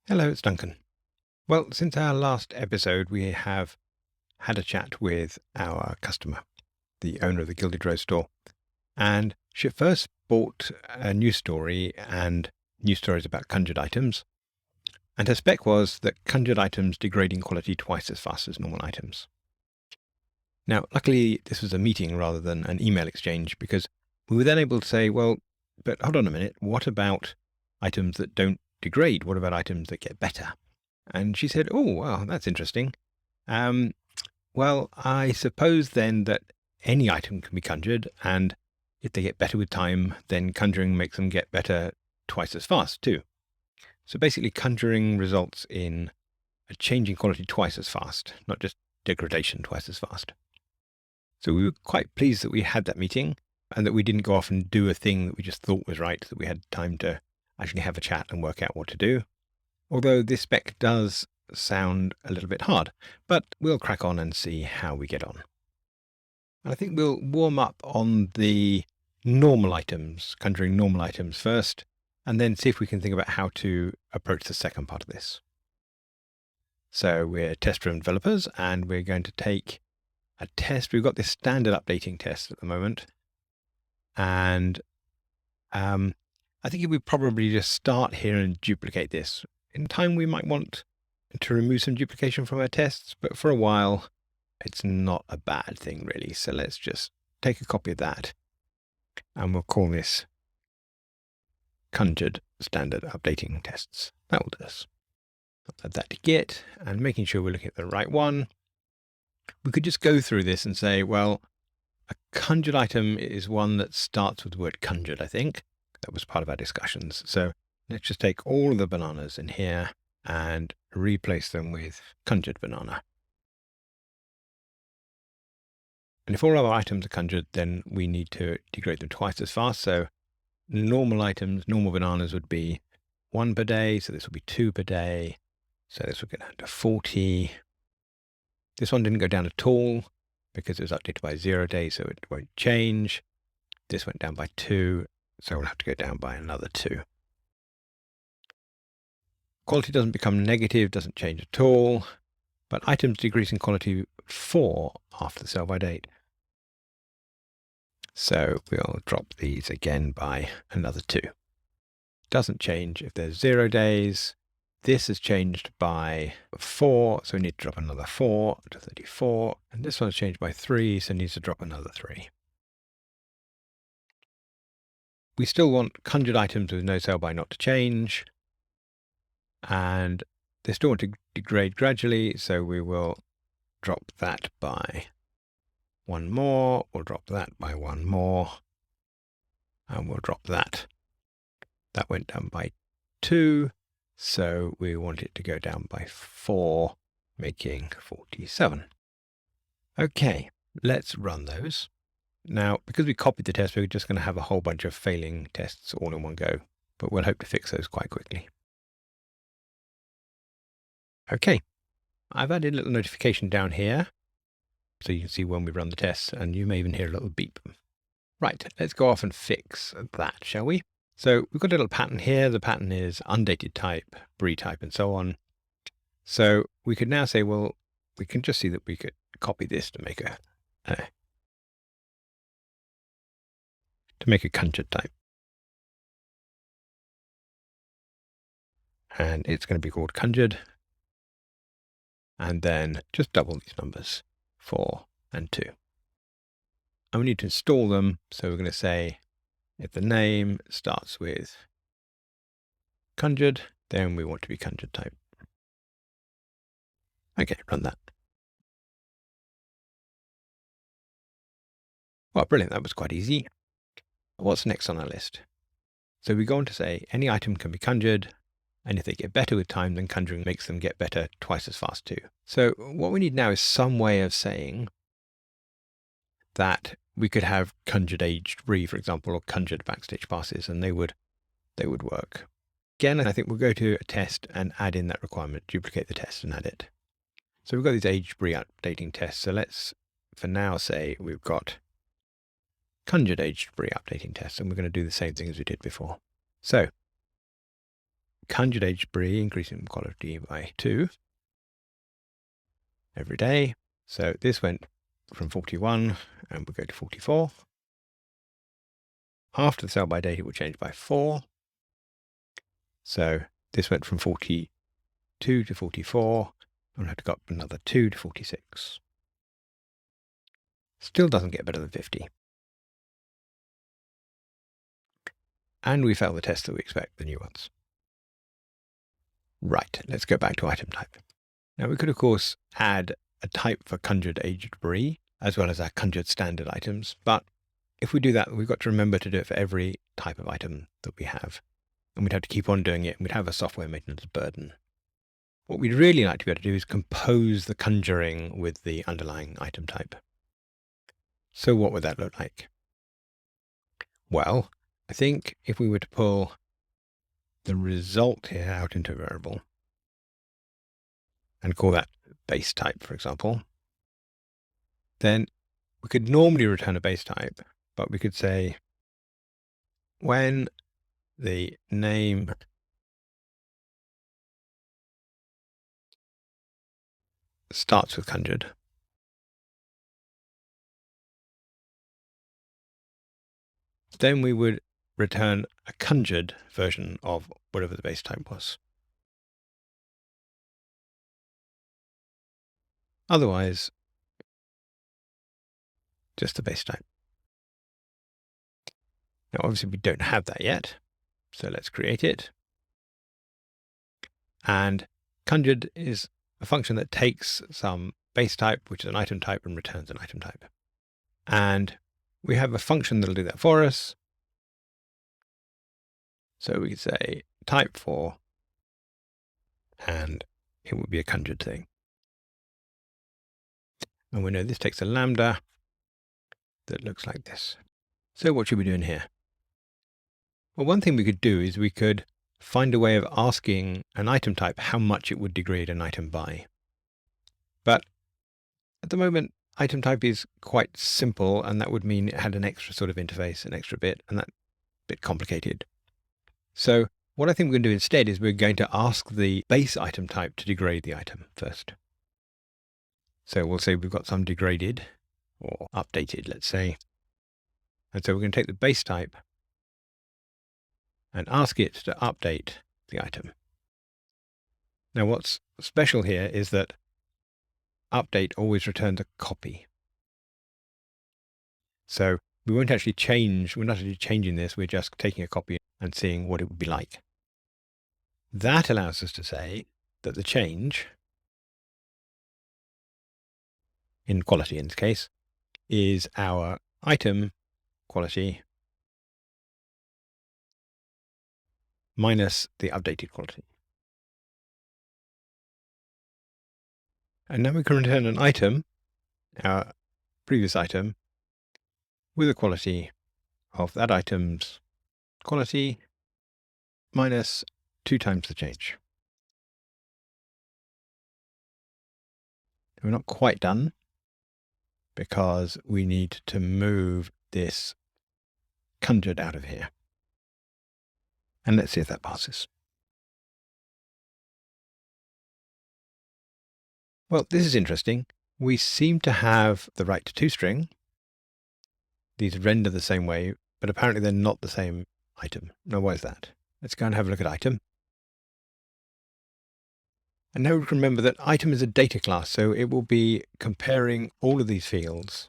Hello, it's Duncan. Well, since our last episode, we have had a chat with our customer, the owner of the Gilded Rose store. And she first bought a news story and news stories about conjured items. And her spec was that conjured items degrade in quality twice as fast as normal items. Now, luckily, this was a meeting rather than an email exchange, because we were then able to say, well, but hold on a minute, what about items that don't degrade? What about items that get better? And she said, oh, wow, that's interesting. Well, I suppose then that any item can be conjured, and if they get better with time, then conjuring makes them get better twice as fast too. So basically, conjuring results in a change in quality twice as fast, not just degradation twice as fast. So we were quite pleased that we had that meeting and that we didn't go off and do a thing that we just thought was right, that we had time to actually have a chat and work out what to do. Although this spec does sound a little bit hard, but we'll crack on and see how we get on. I think we'll warm up on the normal items, conjuring normal items first, and then see if we can think about how to approach the second part of this. So we're test-driven developers, and we're going to take a test. We've got this standard updating test at the moment, and I think if we probably just start here and duplicate this. In time, we might want to remove some duplication from our tests, but for a while, it's not a bad thing, really. So let's just take a copy of that, and we'll call this conjured standard updating tests. That will do us. Add that to Git, and making sure we're looking at the right one. We could just go through this and say, well, a conjured item is one that starts with the word conjured, I think. That was part of our discussions. So let's just take all of the bananas in here and replace them with conjured banana. And if all our items are conjured, then we need to degrade them twice as fast. So normal items, normal bananas would be 1 per day. So this will be 2 per day. So this will get down to 40. This one didn't go down at all because it was updated by 0 days, so it won't change. This went down by 2, so we'll have to go down by another 2. Quality doesn't become negative, doesn't change at all, but items decrease in quality 4 after the sell-by date. So we'll drop these again by another 2. Doesn't change if there's 0 days. This has changed by 4, so we need to drop another 4 to 34. And this one's changed by 3, so it needs to drop another 3. We still want conjured items with no sell-by not to change. And they still want to degrade gradually, so we will drop that by 1 more. We'll drop that by 1 more. And we'll drop that. That went down by 2. So we want it to go down by 4, making 47. Okay, let's run those. Now, because we copied the test, we're just going to have a whole bunch of failing tests all in one go, but we'll hope to fix those quite quickly. Okay, I've added a little notification down here, so you can see when we run the tests, and you may even hear a little beep. Right, let's go off and fix that, shall we? So we've got a little pattern here. The pattern is undated type, brie type, and so on. So we could now say, well, we can just see that we could copy this to make a conjured type. And it's going to be called conjured. And then just double these numbers, 4 and 2. And we need to install them. So we're going to say, if the name starts with conjured, then we want to be conjured type. Okay, run that. Well, brilliant. That was quite easy. What's next on our list? So we go on to say any item can be conjured, and if they get better with time, then conjuring makes them get better twice as fast too. So what we need now is some way of saying that we could have conjured aged brie, for example, or conjured backstage passes, and they would work. Again, I think we'll go to a test and add in that requirement, duplicate the test and add it. So we've got these aged brie updating tests. So let's, for now, say we've got conjured aged brie updating tests, and we're going to do the same thing as we did before. So conjured aged brie, increasing quality by 2 every day. So this went from 41 and we'll go to 44. After the sell by date, it will change by 4. So this went from 42 to 44. I'm going to have to go up another 2 to 46. Still doesn't get better than 50. And we failed the test that we expect, the new ones. Right, let's go back to item type. Now we could, of course, add a type for conjured aged brie, as well as our conjured standard items. But if we do that, we've got to remember to do it for every type of item that we have. And we'd have to keep on doing it, and we'd have a software maintenance burden. What we'd really like to be able to do is compose the conjuring with the underlying item type. So what would that look like? Well, I think if we were to pull the result here out into a variable and call that base type, for example, then we could normally return a base type, but we could say when the name starts with conjured, then we would return a conjured version of whatever the base type was. Otherwise, just the base type. Now, obviously, we don't have that yet, so let's create it. And conjured is a function that takes some base type, which is an item type, and returns an item type. And we have a function that'll do that for us. So we could say type for, and it would be a conjured thing. And we know this takes a lambda that looks like this. So what should we do in here? Well, one thing we could do is we could find a way of asking an item type how much it would degrade an item by. But at the moment, item type is quite simple, and that would mean it had an extra sort of interface, an extra bit, and that's a bit complicated. So what I think we're going to do instead is we're going to ask the base item type to degrade the item first. So we'll say we've got some degraded or updated, let's say. And so we're going to take the base type and ask it to update the item. Now what's special here is that update always returns a copy. So we won't actually change, we're not actually changing this, we're just taking a copy and seeing what it would be like. That allows us to say that the change, in quality in this case, is our item quality minus the updated quality. And now we can return an item, our previous item, with a quality of that item's quality minus 2 times the change. We're not quite done because we need to move this conjured out of here. And let's see if that passes. Well, this is interesting. We seem to have the right to toString. These render the same way, but apparently they're not the same item. Now, why is that? Let's go and have a look at item. And now we can remember that item is a data class, so it will be comparing all of these fields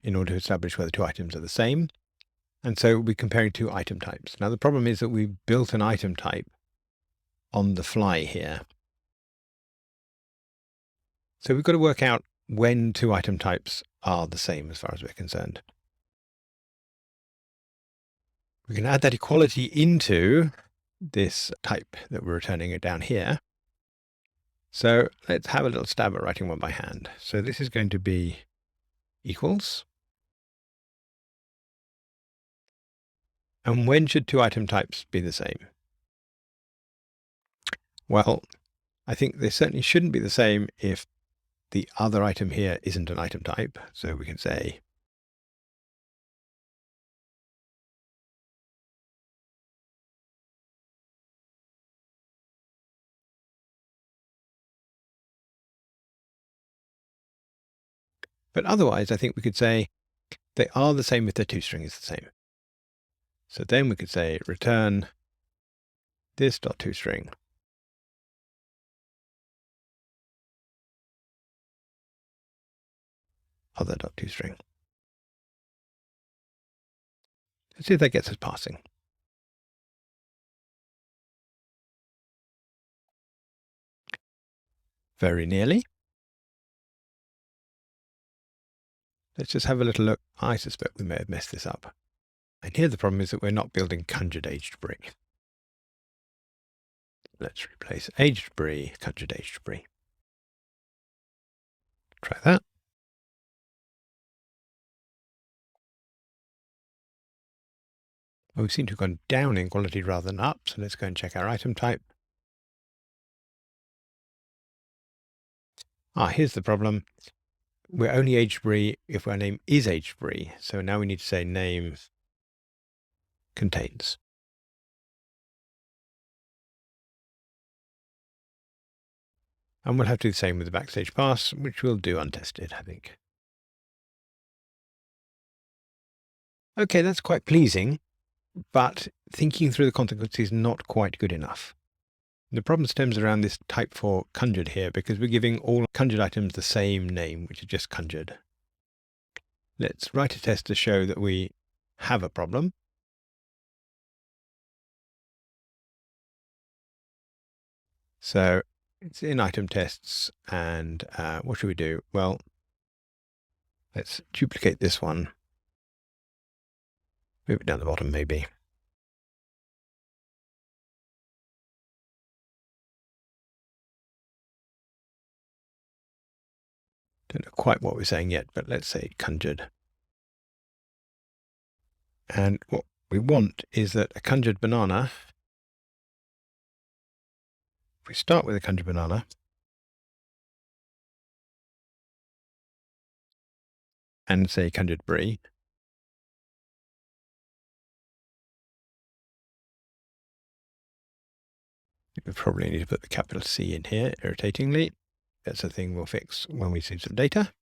in order to establish whether 2 items are the same. And so we'll be comparing 2 item types. Now, the problem is that we've built an item type on the fly here. So we've got to work out when 2 item types are the same as far as we're concerned. We can add that equality into this type that we're returning it down here. So let's have a little stab at writing one by hand. So this is going to be equals. And when should 2 item types be the same? Well, I think they certainly shouldn't be the same if the other item here isn't an item type. So we can say But otherwise, I think we could say they are the same if their toString is the same. So then we could say return this.toString other.toString. Let's see if that gets us passing. Very nearly. Let's just have a little look. I suspect we may have messed this up. And here the problem is that we're not building conjured aged brie. Let's replace aged brie, conjured aged brie. Try that. Well, we seem to have gone down in quality rather than up, so let's go and check our item type. Here's the problem. We're only aged brie if our name is aged brie. So now we need to say name contains. And we'll have to do the same with the backstage pass, which we'll do untested, I think. Okay, that's quite pleasing, but thinking through the consequences is not quite good enough. The problem stems around this type for conjured here, because we're giving all conjured items the same name, which is just conjured. Let's write a test to show that we have a problem. So it's in item tests, and what should we do? Well, let's duplicate this one. Move it down the bottom, maybe. Don't know quite what we're saying yet, but let's say conjured. And what we want is that a conjured banana, if we start with a conjured banana, and say conjured brie, we probably need to put the capital C in here, irritatingly. That's a thing we'll fix when we see some data.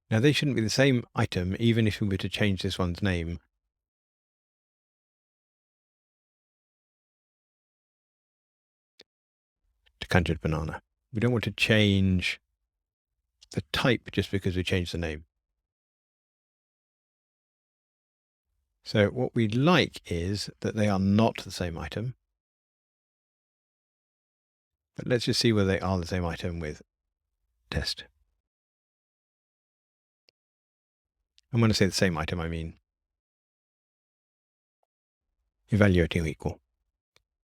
Now, they shouldn't be the same item, even if we were to change this one's name. To conjured banana. We don't want to change the type just because we changed the name. So what we'd like is that they are not the same item. But let's just see whether they are the same item with test. And when I say the same item, I mean evaluating equal.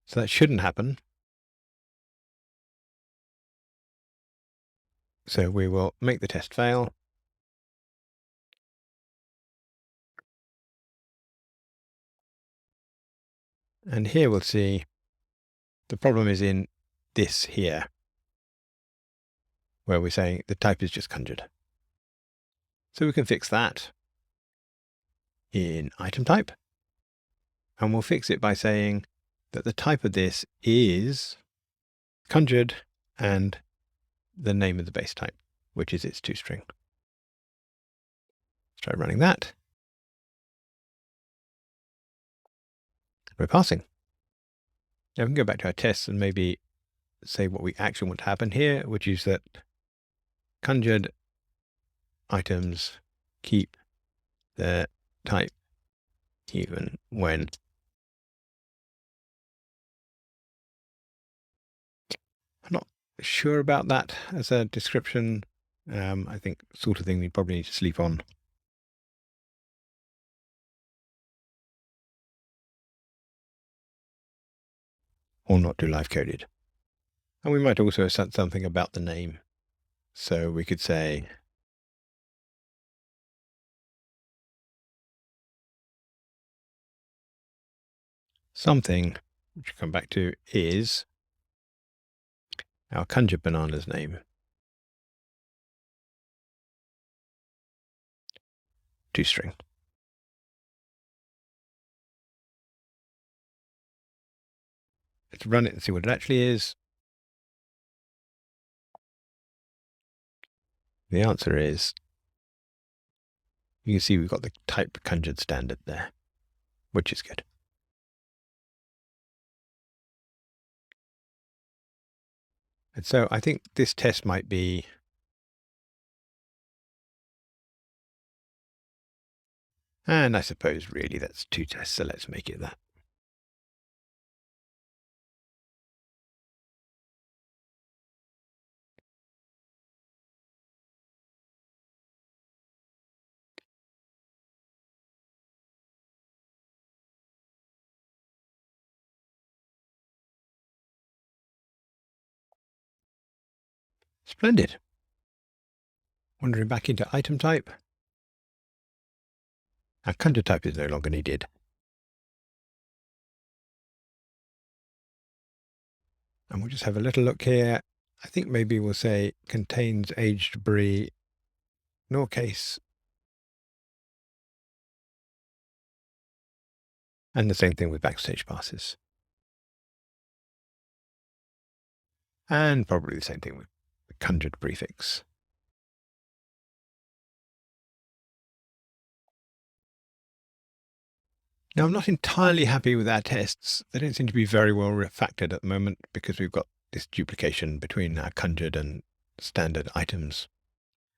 So that shouldn't happen. So we will make the test fail. And here we'll see the problem is in this here, where we're saying the type is just conjured. So we can fix that in ItemType. And we'll fix it by saying that the type of this is conjured and the name of the base type, which is its toString. Let's try running that. We're passing. Now we can go back to our tests and maybe say what we actually want to happen here, which is that conjured items keep their type even when I'm not sure about that as a description. I think sort of thing we probably need to sleep on. Or not do live coded. And we might also have said something about the name. So we could say something, which we'll come back to, is our conjured banana's name. toString. Let's run it and see what it actually is. The answer is, you can see we've got the type conjured standard there, which is good. And so I think this test might be, and I suppose really that's 2 tests, so let's make it that. Splendid. Wandering back into item type. Our conjure type is no longer needed. And we'll just have a little look here. I think maybe we'll say contains aged brie, nor case. And the same thing with backstage passes. And probably the same thing with the conjured prefix. Now, I'm not entirely happy with our tests. They don't seem to be very well refactored at the moment because we've got this duplication between our conjured and standard items.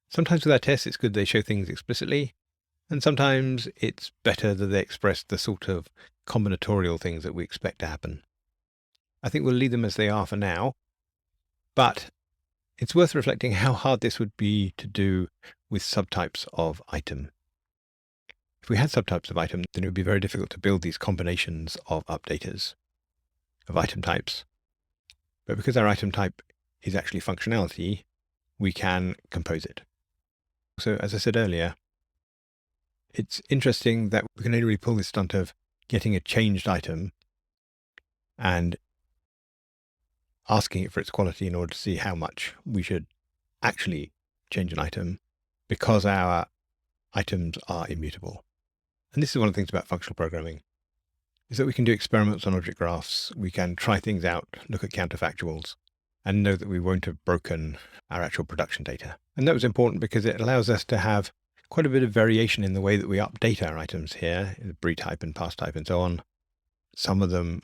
Sometimes with our tests, it's good they show things explicitly, and sometimes it's better that they express the sort of combinatorial things that we expect to happen. I think we'll leave them as they are for now, but it's worth reflecting how hard this would be to do with subtypes of item. If we had subtypes of item, then it would be very difficult to build these combinations of updaters, of item types. But because our item type is actually functionality, we can compose it. So as I said earlier, it's interesting that we can only really pull this stunt of getting a changed item and asking it for its quality in order to see how much we should actually change an item because our items are immutable. And this is one of the things about functional programming, is that we can do experiments on object graphs. We can try things out, look at counterfactuals, and know that we won't have broken our actual production data. And that was important because it allows us to have quite a bit of variation in the way that we update our items here, the brie type and pass type and so on. Some of them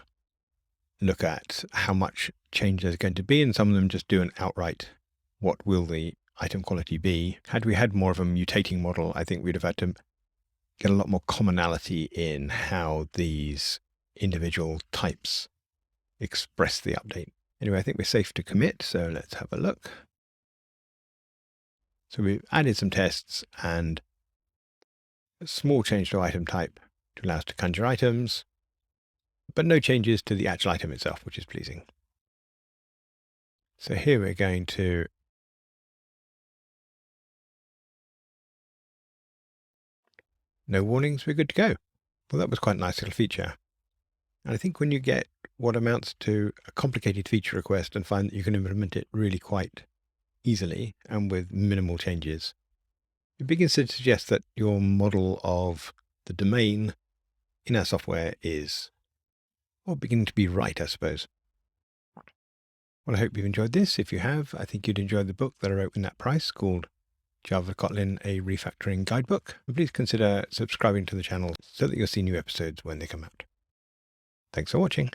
look at how much change there's going to be, and some of them just do an outright, what will the item quality be? Had we had more of a mutating model, I think we'd have had to get a lot more commonality in how these individual types express the update. Anyway, I think we're safe to commit, so let's have a look. So we've added some tests and a small change to item type to allow us to conjure items, but no changes to the actual item itself, which is pleasing. So here we're going to no warnings, we're good to go. Well, that was quite a nice little feature. And I think when you get what amounts to a complicated feature request and find that you can implement it really quite easily and with minimal changes, it begins to suggest that your model of the domain in our software is, well, beginning to be right, I suppose. Well, I hope you've enjoyed this. If you have, I think you'd enjoy the book that I wrote in that price called Java Kotlin, a Refactoring Guidebook. Please consider subscribing to the channel so that you'll see new episodes when they come out. Thanks for watching.